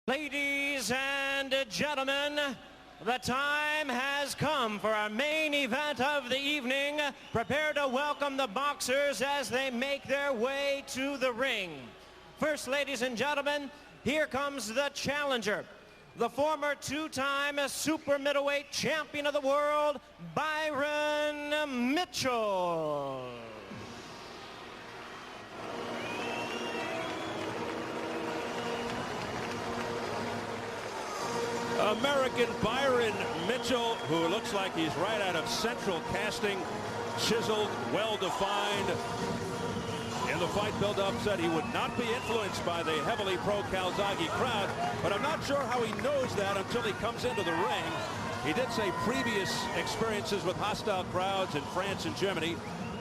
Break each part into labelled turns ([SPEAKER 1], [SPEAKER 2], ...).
[SPEAKER 1] Ladies and gentlemen, the time has come for our main event of the evening. Prepare to welcome the boxers as they make their way to the ring. First, ladies and gentlemen, here comes the challenger, the former two-time super middleweight champion of the world, Byron Mitchell.
[SPEAKER 2] American Byron Mitchell, who looks like he's right out of Central Casting, chiseled, well-defined. In the fight build-up said he would not be influenced by the heavily pro-Calzaghe crowd, but I'm not sure how he knows that until he comes into the ring. He did say previous experiences with hostile crowds in France and Germany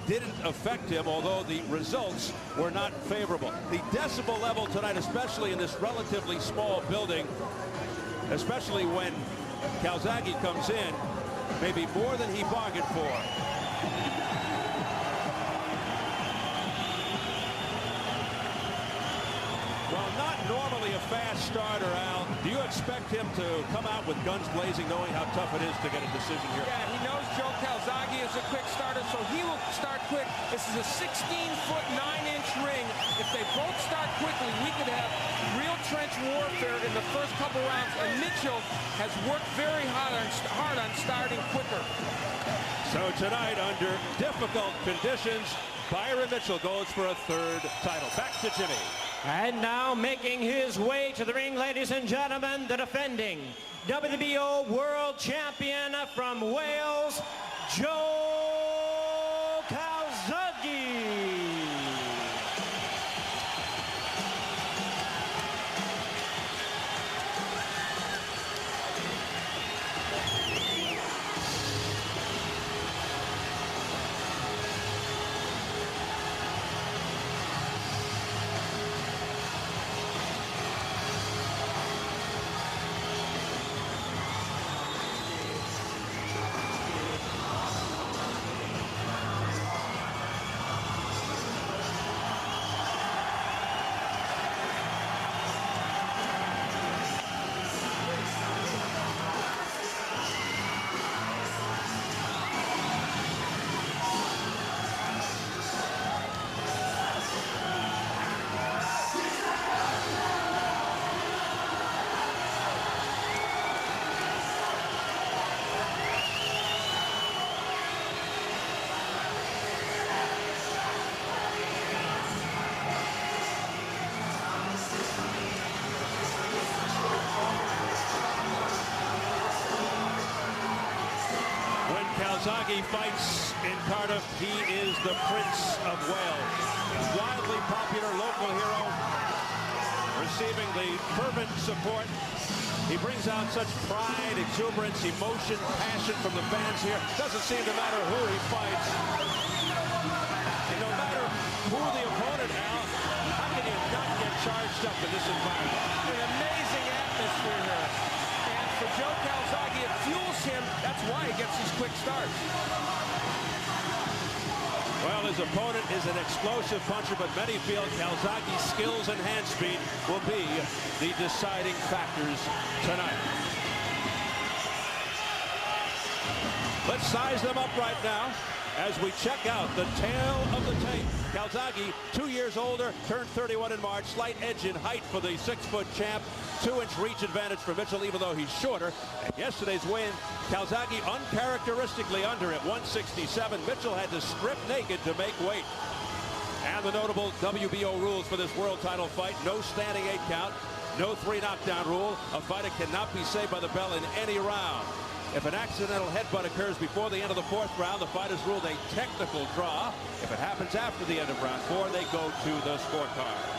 [SPEAKER 2] didn't affect him, although the results were not favorable. The decibel level tonight, especially in this relatively small building, especially when Calzaghe comes in, maybe more than he bargained for. Well, not normally a fast starter, Al. Do you expect him to come out with guns blazing, knowing how tough it is to get a decision here?
[SPEAKER 3] Yeah, he knows Joe Calzaghe is a quick starter, so he will start quick. This is a 16-foot, 9-inch ring. If they both start quickly, we could have real trench warfare in the first couple rounds, and Mitchell has worked very hard on starting quicker.
[SPEAKER 2] So tonight, under difficult conditions, Byron Mitchell goes for a third title. Back to Jimmy.
[SPEAKER 1] And now making his way to the ring, ladies and gentlemen, the defending WBO World Champion from Wales, Joe Calzaghe.
[SPEAKER 2] Calzaghe fights in Cardiff. He is the Prince of Wales. Wildly popular local hero, receiving the fervent support. He brings out such pride, exuberance, emotion, passion from the fans here. Doesn't seem to matter who he fights. And no matter who the opponent, Al, how can you not get charged up in this environment?
[SPEAKER 3] An amazing atmosphere here. And for Joe Calzaghe, it fuels him. That's why he gets these quick starts.
[SPEAKER 2] Well, his opponent is an explosive puncher, but many feel Calzaghe's skills and hand speed will be the deciding factors tonight. Let's size them up right now as we check out the tail of the tape. Calzaghe, 2 years older, turned 31 in March. Slight edge in height for the 6-foot champ. 2-inch reach advantage for Mitchell, even though he's shorter. And yesterday's win, Calzaghe uncharacteristically under at 167. Mitchell had to strip naked to make weight. And the notable WBO rules for this world title fight: no standing 8 count, no 3 knockdown rule. A fighter cannot be saved by the bell in any round. If an accidental headbutt occurs before the end of the 4th round, the fight is ruled a technical draw. If it happens after the end of round 4, they go to the scorecards.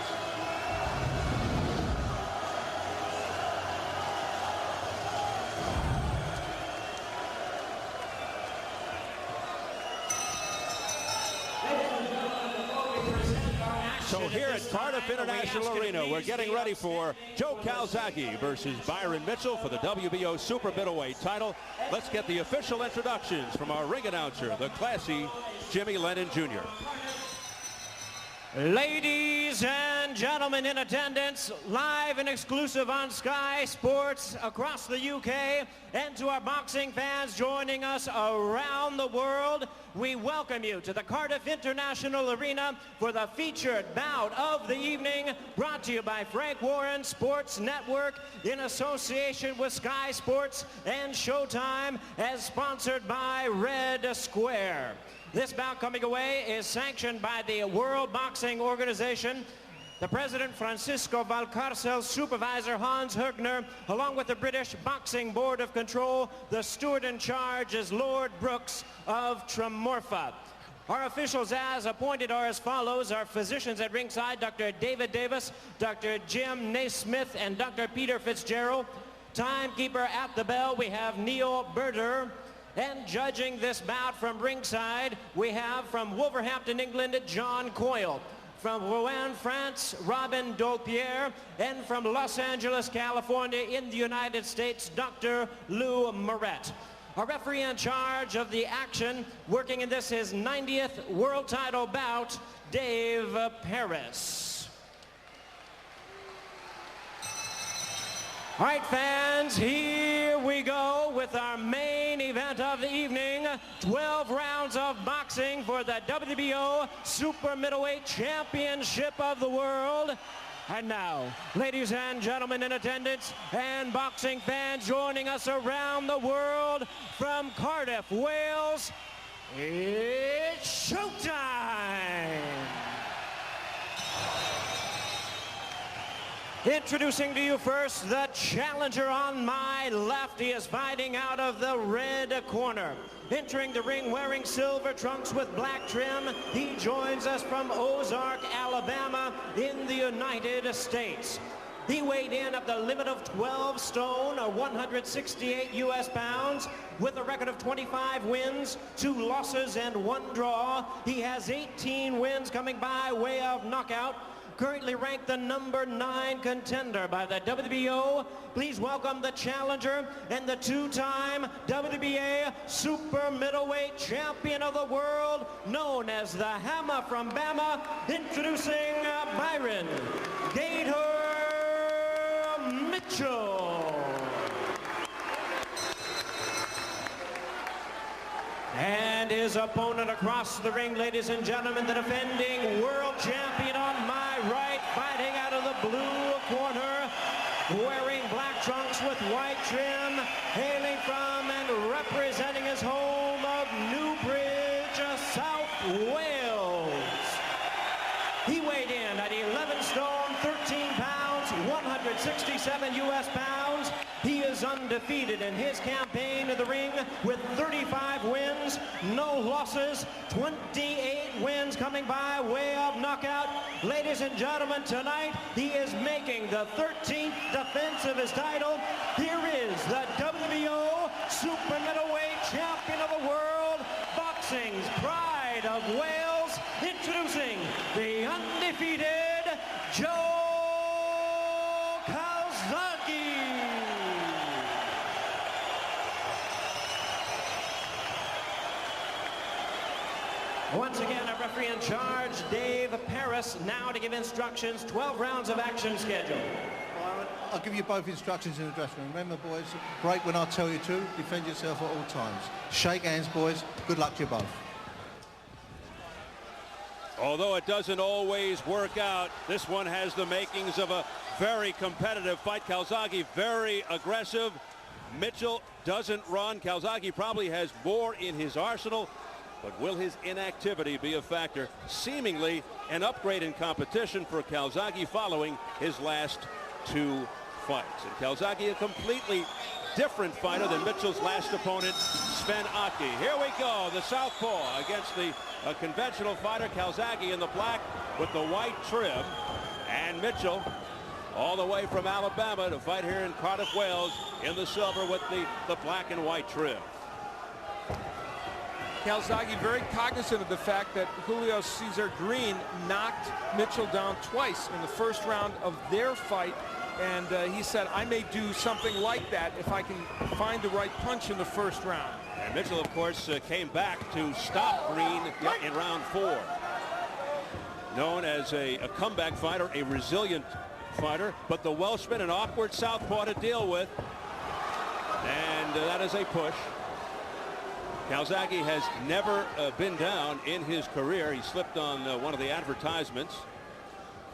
[SPEAKER 2] So here at Cardiff International Arena, we're getting ready for Joe Calzaghe versus Byron Mitchell for the WBO Super Middleweight title. Let's get the official introductions from our ring announcer, the classy Jimmy Lennon Jr.
[SPEAKER 1] Ladies and gentlemen in attendance, live and exclusive on Sky Sports across the UK, and to our boxing fans joining us around the world, we welcome you to the Cardiff International Arena for the featured bout of the evening, brought to you by Frank Warren Sports Network in association with Sky Sports and Showtime, as sponsored by Red Square. This bout coming away is sanctioned by the World Boxing Organization, the President Francisco Valcarcel, Supervisor Hans Hergner, along with the British Boxing Board of Control. The steward in charge is Lord Brooks of Tremorfa. Our officials as appointed are as follows. Our physicians at ringside, Dr. David Davis, Dr. Jim Naismith, and Dr. Peter Fitzgerald. Timekeeper at the bell, we have Neil Berder. And judging this bout from ringside, we have from Wolverhampton, England, John Coyle. From Rouen, France, Robin Daupierre. And from Los Angeles, California, in the United States, Dr. Lou Moret. Our referee in charge of the action, working in this his 90th world title bout, Dave Paris. All right, fans, here we go with our main event of the evening. 12 rounds of boxing for the WBO Super Middleweight Championship of the World. And now, ladies and gentlemen in attendance and boxing fans joining us around the world from Cardiff, Wales, it's showtime! Introducing to you first the challenger on my left. He is fighting out of the red corner. Entering the ring wearing silver trunks with black trim, he joins us from Ozark, Alabama in the United States. He weighed in at the limit of 12 stone, or 168 U.S. pounds, with a record of 25 wins, 2 losses, and 1 draw. He has 18 wins coming by way of knockout. Currently ranked the number 9 contender by the WBO. Please welcome the challenger and the 2-time WBA Super Middleweight Champion of the World, known as the Hammer from Bama, introducing Byron Gator Mitchell. And his opponent across the ring, ladies and gentlemen, the defending world champion on my right, fighting out of the blue corner, wearing black trunks with white trim, hailing from and representing his home of Newbridge, South Wales. He weighed in at 11 stone, 13 pounds, 167 U.S. pounds. He is undefeated in his campaign in the ring with 35 wins, no losses, 28 wins coming by way of knockout. Ladies and gentlemen, tonight he is making the 13th defense of his title. Here is the WBO Super Middleweight Champion of the World, boxing's pride of Wales, introducing the undefeated Joe Calzaghe. Once again, our referee in charge, Dave Paris, now to give instructions, 12 rounds of action schedule.
[SPEAKER 4] Byron, I'll give you both instructions in the dressing room. Remember, boys, break when I tell you to, defend yourself at all times. Shake hands, boys. Good luck to you both.
[SPEAKER 2] Although it doesn't always work out, this one has the makings of a very competitive fight. Calzaghe very aggressive. Mitchell doesn't run. Calzaghe probably has more in his arsenal. But will his inactivity be a factor? Seemingly an upgrade in competition for Calzaghe following his last 2 fights. And Calzaghe, a completely different fighter than Mitchell's last opponent, Sven Aki. Here we go, the southpaw against the conventional fighter, Calzaghe in the black with the white trim. And Mitchell, all the way from Alabama to fight here in Cardiff, Wales, in the silver with the black and white trim.
[SPEAKER 3] Calzaghe very cognizant of the fact that Julio Cesar Green knocked Mitchell down twice in the first round of their fight, and he said, I may do something like that if I can find the right punch in the first round.
[SPEAKER 2] And Mitchell, of course, came back to stop Green in round 4. known as a comeback fighter, a resilient fighter, but the Welshman, an awkward southpaw to deal with, and that is a push. Calzaghe has never been down in his career. He slipped on one of the advertisements.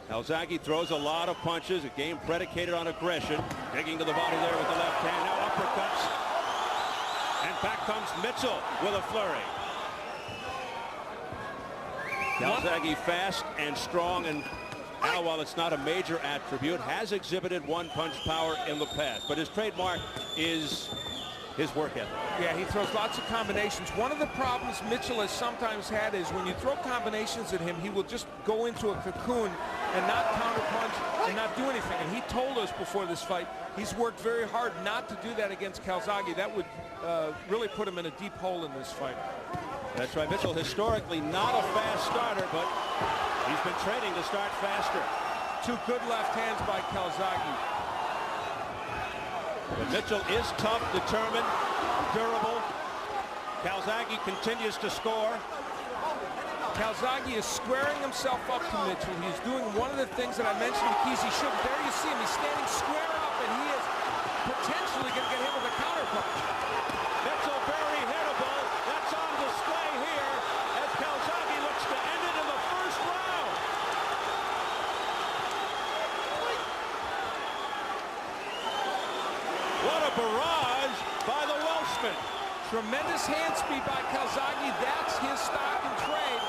[SPEAKER 2] Calzaghe throws a lot of punches, a game predicated on aggression, digging to the body there with the left hand, now uppercuts, and back comes Mitchell with a flurry. Calzaghe fast and strong, and now, while it's not a major attribute, has exhibited one-punch power in the past, but his trademark is his work ethic.
[SPEAKER 3] Yeah, he throws lots of combinations. One of the problems Mitchell has sometimes had is when you throw combinations at him, he will just go into a cocoon and not counterpunch and not do anything. And he told us before this fight he's worked very hard not to do that against Calzaghe. That would really put him in a deep hole in this fight.
[SPEAKER 2] That's right. Mitchell historically not a fast starter, but he's been training to start faster.
[SPEAKER 3] Two good left hands by Calzaghe.
[SPEAKER 2] But Mitchell is tough, determined, durable. Calzaghe continues to score.
[SPEAKER 3] Calzaghe is squaring himself up to Mitchell. He's doing one of the things that I mentioned to Keys he shouldn't. There you see him. He's standing square up, and he is potentially going to get hit with a counter punch.
[SPEAKER 2] Mitchell very hittable. That's on display here as Calzaghe looks to end it in the first round. What a barrage by the Welshman.
[SPEAKER 3] Tremendous hand speed by Calzaghe. That's his stock and trade.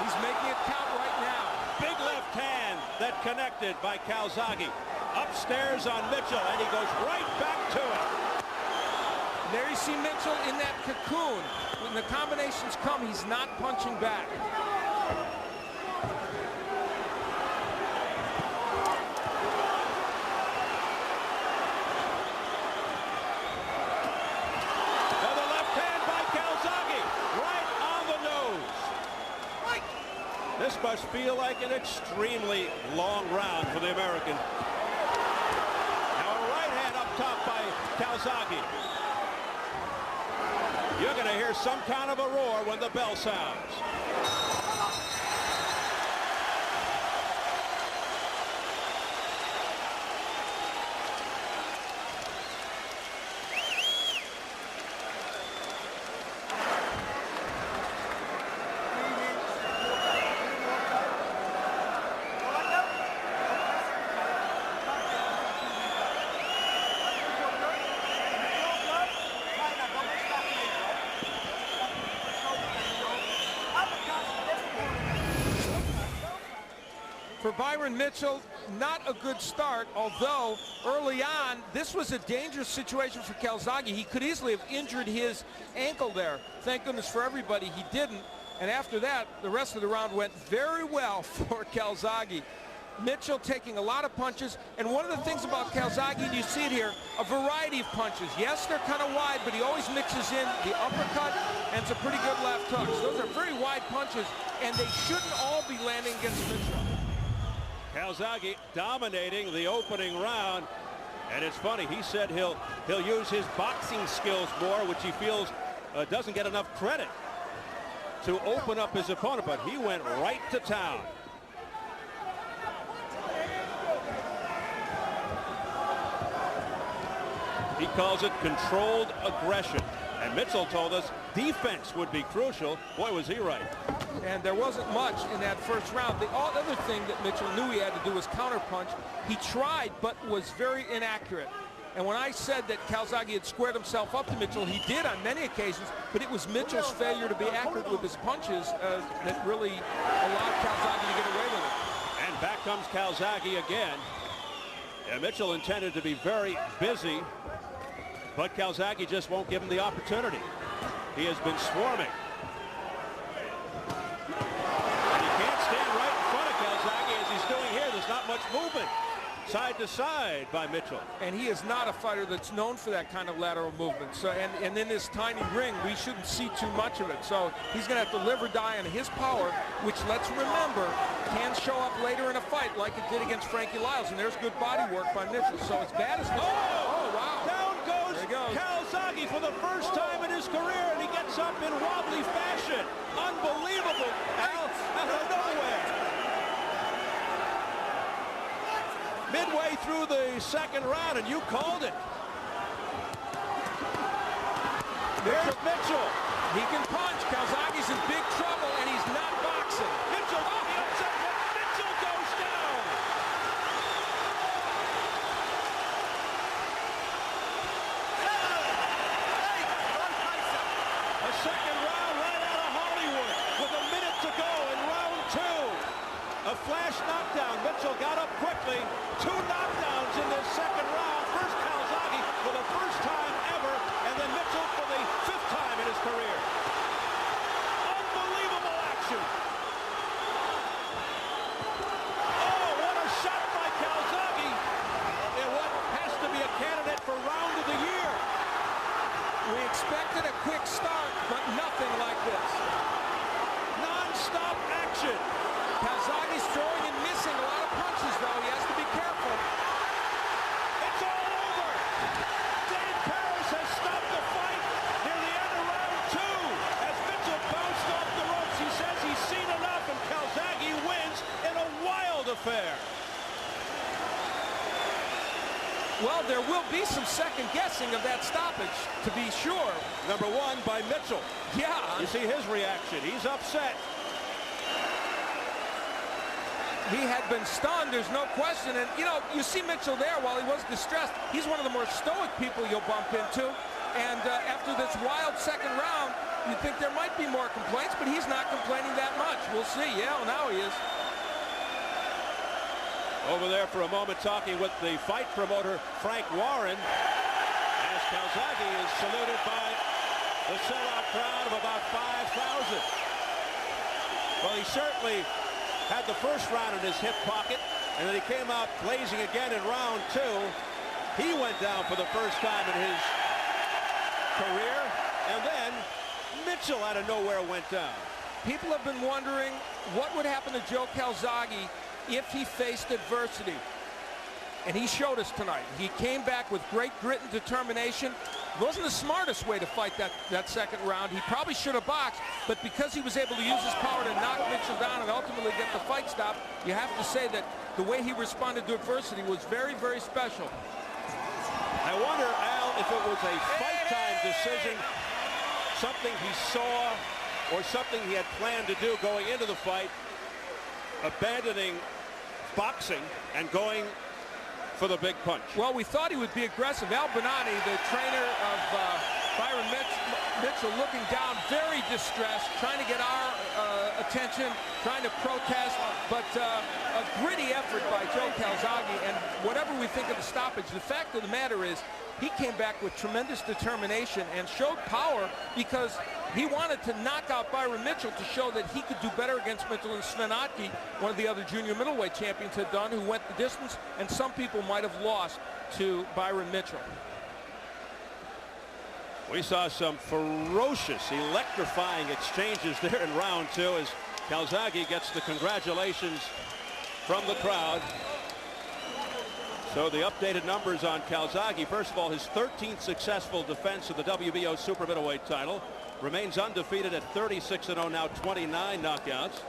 [SPEAKER 3] He's making it count right now.
[SPEAKER 2] Big left hand that connected by Calzaghe. Upstairs on Mitchell, and he goes right back to it.
[SPEAKER 3] There you see Mitchell in that cocoon. When the combinations come, he's not punching back.
[SPEAKER 2] This must feel like an extremely long round for the American. Now a right hand up top by Calzaghe. You're going to hear some kind of a roar when the bell sounds.
[SPEAKER 3] For Byron Mitchell, not a good start, although early on, this was a dangerous situation for Calzaghe. He could easily have injured his ankle there. Thank goodness for everybody he didn't. And after that, the rest of the round went very well for Calzaghe. Mitchell taking a lot of punches, and one of the things about Calzaghe, and you see it here, a variety of punches. Yes, they're kind of wide, but he always mixes in the uppercut and some pretty good left hooks. Those are very wide punches, and they shouldn't all be landing against Mitchell.
[SPEAKER 2] Calzaghe dominating the opening round, and it's funny, he said he'll use his boxing skills more, which he feels doesn't get enough credit to open up his opponent, but he went right to town. He calls it controlled aggression, and Mitchell told us defense would be crucial. Boy, was he right.
[SPEAKER 3] And there wasn't much in that first round. The other thing that Mitchell knew he had to do was counterpunch. He tried, but was very inaccurate. And when I said that Calzaghe had squared himself up to Mitchell, he did on many occasions, but it was Mitchell's failure to be accurate with his punches that really allowed Calzaghe to get away with it.
[SPEAKER 2] And back comes Calzaghe again. And Mitchell intended to be very busy, but Calzaghe just won't give him the opportunity. He has been swarming. And he can't stand right in front of Calzaghe as he's doing here. There's not much movement side to side by Mitchell.
[SPEAKER 3] And he is not a fighter that's known for that kind of lateral movement. So, and in this tiny ring, we shouldn't see too much of it. So he's going to have to live or die on his power, which, let's remember, can show up later in a fight like it did against Frankie Lyles. And there's good body work by Mitchell. So as bad as Mitchell. Oh, wow.
[SPEAKER 2] Down goes Calzaghe for the first time in his career, and he gets up in wobbly fashion. Unbelievable. Out of nowhere. midway through the second round, and you called it. There's Mitchell.
[SPEAKER 3] He can punch. Calzaghe's in big trouble, and he's not boxing.
[SPEAKER 2] Mitchell, the upset. Mitchell goes down. A second round right out of Hollywood with a minute to go in round 2. A flash knockdown. Mitchell got up quickly. 2 knockdowns in this second round. First Calzaghe for the first time ever, and then Mitchell for the 5th time in his career. Unbelievable action. Oh, what a shot by Calzaghe in what has to be a candidate for round of the year.
[SPEAKER 3] We expected a quick start, but nothing like this.
[SPEAKER 2] Non-stop action.
[SPEAKER 3] Calzaghe's throwing and missing a lot of punches, though. He has to be careful.
[SPEAKER 2] It's all over. Dan Paris has stopped the fight near the end of round 2 as Mitchell bounced off the ropes. He says he's seen enough, and Calzaghe wins in a wild affair.
[SPEAKER 3] Well, there will be some second guessing of that stoppage, to be sure.
[SPEAKER 2] Number 1 by Mitchell.
[SPEAKER 3] Yeah.
[SPEAKER 2] You see his reaction. He's upset.
[SPEAKER 3] He had been stunned, there's no question. And, you know, you see Mitchell there while he was distressed. He's one of the more stoic people you'll bump into. And after this wild second round, you'd think there might be more complaints, but he's not complaining that much. We'll see. Yeah, well, now he is.
[SPEAKER 2] Over there for a moment talking with the fight promoter, Frank Warren, as Calzaghe is saluted by the sellout crowd of about 5,000. Well, he certainly had the first round in his hip pocket, and then he came out blazing again in round 2. He went down for the first time in his career, and then Mitchell out of nowhere went down.
[SPEAKER 3] People have been wondering what would happen to Joe Calzaghe if he faced adversity. And he showed us tonight. He came back with great grit and determination. It wasn't the smartest way to fight that second round. He probably should have boxed, but because he was able to use his power to knock Mitchell down and ultimately get the fight stopped, you have to say that the way he responded to adversity was very, very special.
[SPEAKER 2] I wonder, Al, if it was a fight-time decision, something he saw or something he had planned to do going into the fight, abandoning boxing and going for the big punch.
[SPEAKER 3] Well, we thought he would be aggressive. Al Bonatti, the trainer of Byron Mitchell, looking down, very distressed, trying to get our attention, trying to protest, but a gritty effort by Joe Calzaghe. And whatever we think of the stoppage, the fact of the matter is he came back with tremendous determination and showed power because he wanted to knock out Byron Mitchell to show that he could do better against Mitchell than Sven Otke, one of the other junior middleweight champions, had done, who went the distance, and some people might have lost to Byron Mitchell.
[SPEAKER 2] We saw some ferocious, electrifying exchanges there in round 2 as Calzaghe gets the congratulations from the crowd. So the updated numbers on Calzaghe, first of all, his 13th successful defense of the WBO super middleweight title. Remains undefeated at 36-0, now 29 knockouts.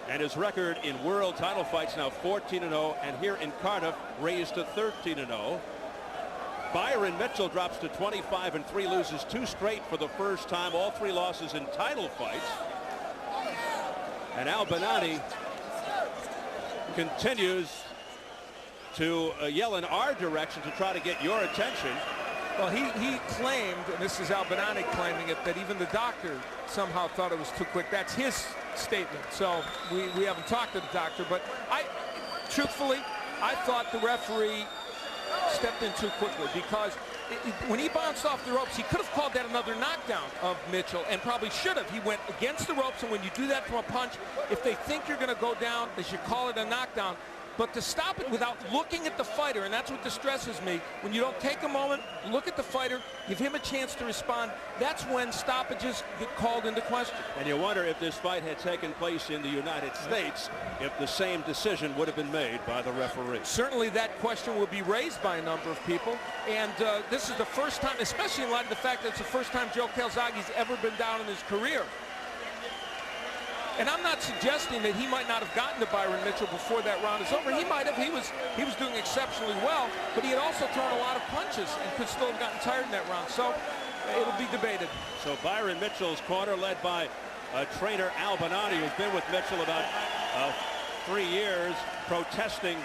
[SPEAKER 2] And his record in world title fights now 14-0, and here in Cardiff raised to 13-0. Byron Mitchell drops to 25-3, loses 2 straight for the first time, all 3 losses in title fights. And Al Bonatti continues to yell in our direction to try to get your attention.
[SPEAKER 3] Well, he claimed, and this is Al Bonatti claiming it, that even the doctor somehow thought it was too quick. That's his statement. So we haven't talked to the doctor, but truthfully, I thought the referee stepped in too quickly because when he bounced off the ropes, he could have called that another knockdown of Mitchell, and probably should have. He went against the ropes, and when you do that from a punch, if they think you're going to go down, they should call it a knockdown. But to stop it without looking at the fighter, and that's what distresses me, when you don't take a moment, look at the fighter, give him a chance to respond, that's when stoppages get called into question.
[SPEAKER 2] And you wonder if this fight had taken place in the United States, if the same decision would have been made by the referee.
[SPEAKER 3] Certainly that question will be raised by a number of people, and this is the first time, especially in light of the fact that it's the first time Joe Calzaghe's ever been down in his career. And I'm not suggesting that he might not have gotten to Byron Mitchell before that round is over. He might have. He was doing exceptionally well, but he had also thrown a lot of punches and could still have gotten tired in that round. So it'll be debated.
[SPEAKER 2] So Byron Mitchell's corner, led by trainer Al Bonani, who's been with Mitchell about 3 years, protesting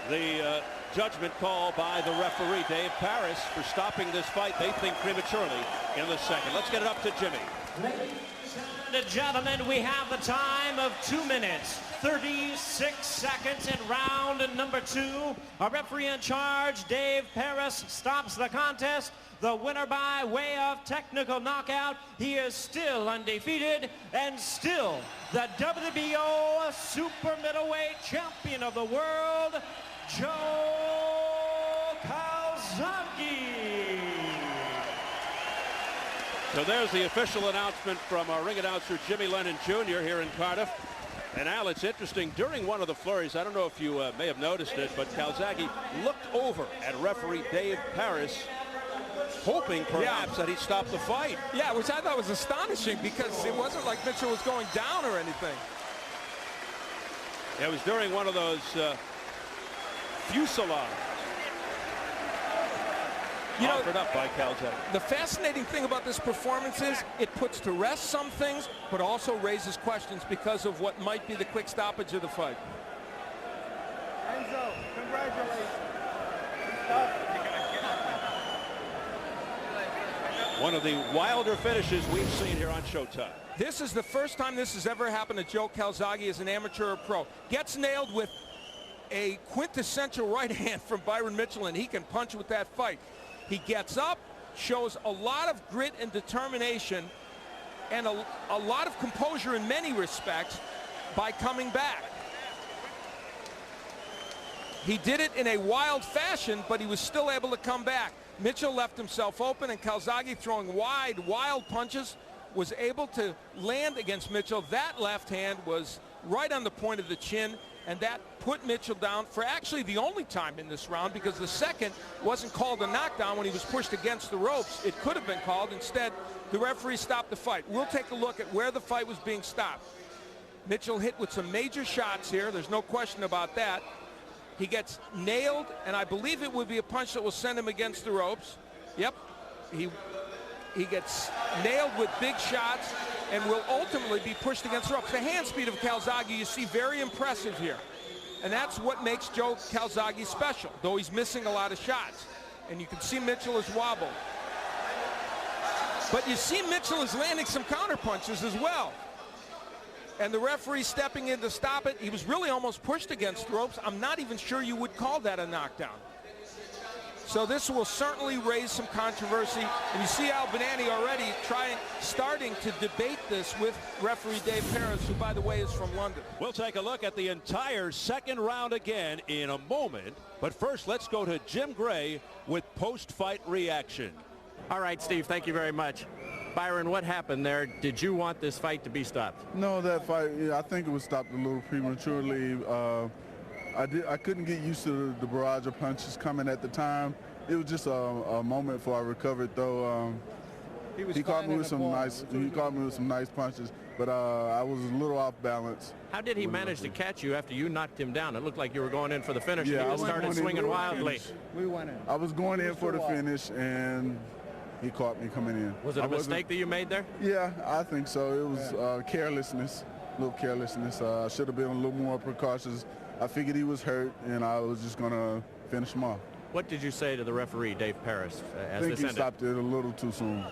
[SPEAKER 2] the judgment call by the referee, Dave Paris, for stopping this fight, they think prematurely, in the second. Let's get it up to Jimmy.
[SPEAKER 1] Ladies and gentlemen, we have the time of 2 minutes, 36 seconds in round number 2. Our referee in charge, Dave Paris, stops the contest. The winner by way of technical knockout. He is still undefeated and still the WBO super middleweight champion of the world, Joe Calzaghe.
[SPEAKER 2] So there's the official announcement from our ring announcer, Jimmy Lennon Jr. here in Cardiff. And Al, it's interesting, during one of the flurries, I don't know if you may have noticed it, but Calzaghe looked over at referee Dave Paris, hoping perhaps that he'd stop the fight.
[SPEAKER 3] Yeah, which I thought was astonishing because it wasn't like Mitchell was going down or anything.
[SPEAKER 2] It was during one of those fusillades offered up by Calzaghe.
[SPEAKER 3] The fascinating thing about this performance is it puts to rest some things, but also raises questions because of what might be the quick stoppage of the fight.
[SPEAKER 5] Enzo, congratulations.
[SPEAKER 2] One of the wilder finishes we've seen here on Showtime.
[SPEAKER 3] This is the first time this has ever happened to Joe Calzaghe as an amateur or pro. Gets nailed with a quintessential right hand from Byron Mitchell, and he can punch with that fight. He gets up, shows a lot of grit and determination, and a lot of composure in many respects by coming back. He did it in a wild fashion, but he was still able to come back. Mitchell left himself open, and Calzaghe, throwing wide, wild punches, was able to land against Mitchell. That left hand was right on the point of the chin, and that put Mitchell down for actually the only time in this round, because the second wasn't called a knockdown when he was pushed against the ropes. It could have been called. Instead, the referee stopped the fight. We'll take a look at where the fight was being stopped. Mitchell hit with some major shots here. There's no question about that. He gets nailed, and I believe it would be a punch that will send him against the ropes. Yep. He gets nailed with big shots and will ultimately be pushed against the ropes. The hand speed of Calzaghe, you see, very impressive here. And that's what makes Joe Calzaghe special, though he's missing a lot of shots. And you can see Mitchell is wobbled. But you see Mitchell is landing some counter punches as well. And the referee stepping in to stop it. He was really almost pushed against the ropes. I'm not even sure you would call that a knockdown. So this will certainly raise some controversy. And you see Al Bonani already starting to debate this with referee Dave Paris, who, by the way, is from London.
[SPEAKER 2] We'll take a look at the entire second round again in a moment. But first, let's go to Jim Gray with post-fight reaction.
[SPEAKER 1] All right, Steve, thank you very much. Byron, what happened there? Did you want this fight to be stopped?
[SPEAKER 6] No, that fight, I think it was stopped a little prematurely. I couldn't get used to the barrage of punches coming at the time. It was just a moment before I recovered, though. He caught me with some nice punches, but I was a little off balance.
[SPEAKER 1] How did he manage to catch you after you knocked him down? It looked like you were going in for the finish.
[SPEAKER 6] Yeah,
[SPEAKER 1] and he started swinging wildly.
[SPEAKER 5] We went in.
[SPEAKER 6] I was going in for the finish, and he caught me coming in.
[SPEAKER 1] Was it a mistake that you made there?
[SPEAKER 6] Yeah, I think so. It was carelessness, a little carelessness. I should have been a little more precautious. I figured he was hurt, and I was just going to finish him off.
[SPEAKER 1] What did you say to the referee, Dave Paris, as
[SPEAKER 6] I think
[SPEAKER 1] this
[SPEAKER 6] he
[SPEAKER 1] ended?
[SPEAKER 6] stopped it a little too soon.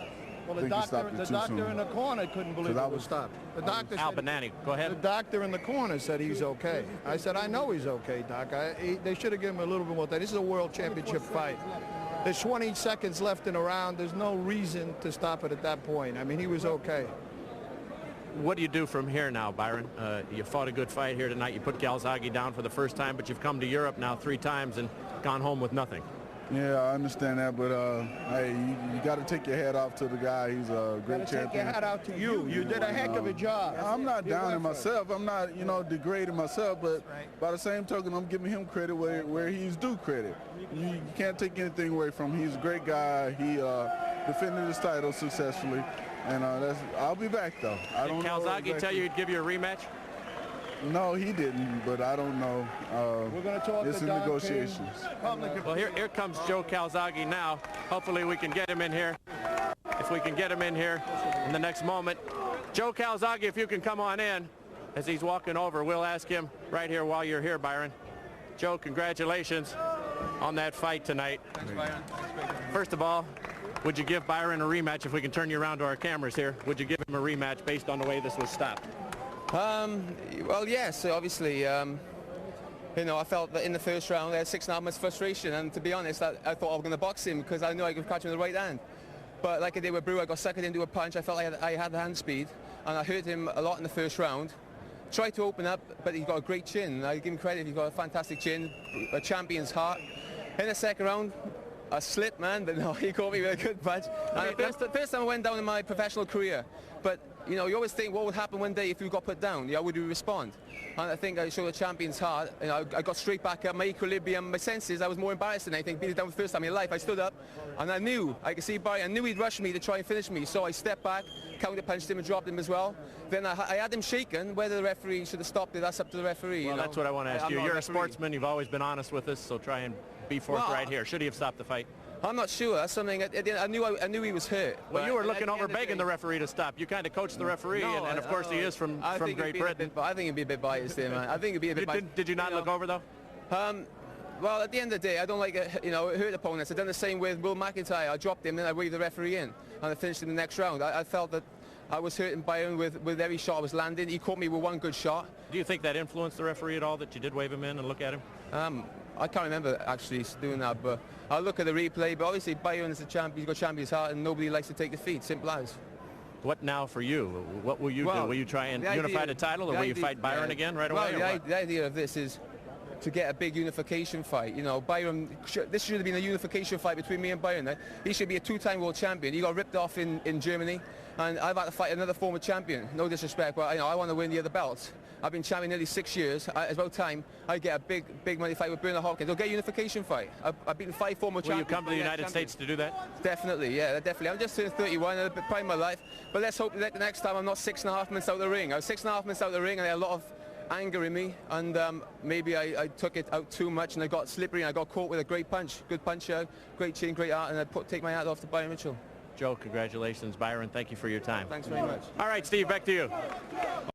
[SPEAKER 5] Well, the doctor in the corner couldn't believe it was stopped. The doctor
[SPEAKER 1] Al
[SPEAKER 5] said,
[SPEAKER 1] Bonani, go ahead.
[SPEAKER 5] the doctor in the corner said he's okay. I said, I know he's okay, Doc. They should have given him a little bit more time. This is a world championship fight. There's 20 seconds left in the round. There's no reason to stop it at that point. I mean, he was okay.
[SPEAKER 1] What do you do from here now, Byron? You fought a good fight here tonight. You put Calzaghe down for the first time, but you've come to Europe now 3 times and gone home with nothing.
[SPEAKER 6] Yeah, I understand that, but hey, you got to take your hat off to the guy. He's a great champion.
[SPEAKER 5] Take your hat out to you. You did a heck of a job.
[SPEAKER 6] I'm not downing myself. I'm not, degrading myself, but by the same token, I'm giving him credit where he's due credit. You can't take anything away from him. He's a great guy. He defended his title successfully, And I'll be back, though.
[SPEAKER 2] Did Calzaghe tell you he'd give you a rematch?
[SPEAKER 6] No, he didn't, but I don't know.
[SPEAKER 5] We're going to talk
[SPEAKER 6] it's
[SPEAKER 5] to
[SPEAKER 6] in
[SPEAKER 5] Don
[SPEAKER 6] negotiations.
[SPEAKER 2] Well, here comes Joe Calzaghe now. Hopefully we can get him in here. If we can get him in here in the next moment. Joe Calzaghe, if you can come on in as he's walking over, we'll ask him right here while you're here, Byron. Joe, congratulations on that fight tonight.
[SPEAKER 7] Thanks, Byron.
[SPEAKER 2] First of all, would you give Byron a rematch? If we can turn you around to our cameras here, would you give him a rematch based on the way this was stopped?
[SPEAKER 7] Well, yes, obviously. You know, I felt that in the first round I had 6.5 minutes frustration, and to be honest, I thought I was going to box him because I knew I could catch him with the right hand. But like I did with Brew, I got suckered into a punch. I felt I had the hand speed, and I hurt him a lot in the first round. Tried to open up, but he's got a great chin. I give him credit, he's got a fantastic chin, a champion's heart. In the second round, I slipped, man, but no, he caught me with a good punch. And the first time I went down in my professional career. But, you know, you always think what would happen one day if you got put down? How would you respond? And I think I showed a champion's heart. You know, I got straight back up, my equilibrium, my senses. I was more embarrassed than anything. Being down the first time in life, I stood up, and I could see Byron. I knew he'd rush me to try and finish me. So I stepped back, counter-punched him and dropped him as well. Then I had him shaken. Whether the referee should have stopped it, that's up to the referee.
[SPEAKER 2] Well, that's what I want to ask you. You're a sportsman. You've always been honest with us, so try and be forthright here. Should he have stopped the fight?
[SPEAKER 7] I'm not sure. That's something I knew he was hurt.
[SPEAKER 2] Well, you were looking over begging the referee to stop. You kind of coached the referee, and of course he is from Great Britain.
[SPEAKER 7] I think he'd be a bit biased there, man. I think he'd be a bit biased.
[SPEAKER 2] Did you not look over, though?
[SPEAKER 7] Well, at the end of the day, I don't like hurt opponents. I've done the same with Will McIntyre. I dropped him, and I waved the referee in, and I finished him the next round. I felt that I was hurting Byron with every shot I was landing. He caught me with one good shot.
[SPEAKER 2] Do you think that influenced the referee at all, that you did wave him in and look at him?
[SPEAKER 7] I can't remember actually doing that, but I'll look at the replay. But obviously Byron is a champion, he's got champion's heart, and nobody likes to take defeat, simple as.
[SPEAKER 2] What now for you? What will you do? Will you try and unify the title, or will you fight Byron again right away?
[SPEAKER 7] Well, the idea of this is to get a big unification fight. You know, Byron, this should have been a unification fight between me and Byron. He should be a two-time world champion. He got ripped off in Germany, and I've had to fight another former champion. No disrespect, but I want to win the other belts. I've been champion nearly 6 years. It's about time I get a big money fight with Bernard Hopkins. I'll get a unification fight. I've beaten 5 former champions.
[SPEAKER 2] Will you come to the United States to do that?
[SPEAKER 7] Definitely, yeah, definitely. I'm just turning 31, a bit prime of my life. But let's hope that the next time I'm not 6.5 minutes out of the ring. I was 6.5 minutes out of the ring, and I had a lot of anger in me, and maybe I took it out too much, and I got slippery, and I got caught with a great punch. Good puncher, great chin, great art, and I take my hat off to Byron Mitchell.
[SPEAKER 2] Joe, congratulations. Byron, thank you for your time.
[SPEAKER 7] Thanks very much.
[SPEAKER 2] All right, Steve, back to you.